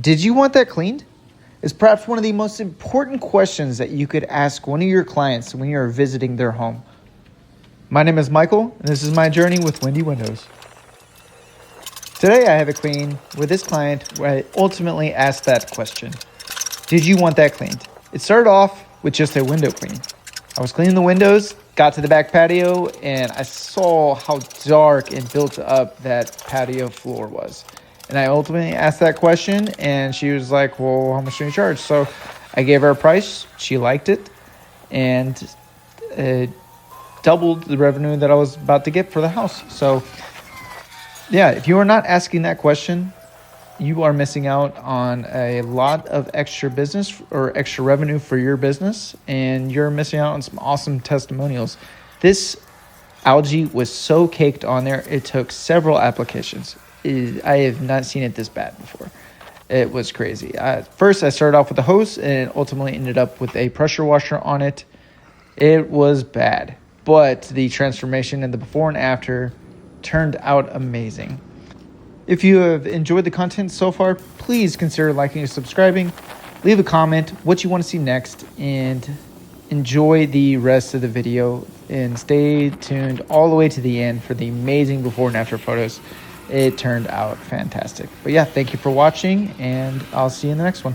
Did you want that cleaned? Is perhaps one of the most important questions that you could ask one of your clients when you're visiting their home. My name is Michael, and this is my journey with Windy Windows. Today I have a clean with this client where I ultimately asked that question. Did you want that cleaned? It started off with just a window clean. I was cleaning the windows, got to the back patio, and I saw how dark and built up that patio floor was. And I ultimately asked that question, and she was like, well, how much do you charge? So I gave her a price. She liked it, and it doubled the revenue that I was about to get for the house. So yeah, if you are not asking that question, you are missing out on a lot of extra business or extra revenue for your business, and you're missing out on some awesome testimonials. This algae was so caked on there, it took several applications. I have not seen it this bad before. It was crazy. First, I started off with the hose and ultimately ended up with a pressure washer on it. It was bad, but the transformation and the before and after turned out amazing. If you have enjoyed the content so far, please consider liking and subscribing. Leave a comment what you want to see next, and enjoy the rest of the video. And stay tuned all the way to the end for the amazing before and after photos. It turned out fantastic. But yeah, thank you for watching, and I'll see you in the next one.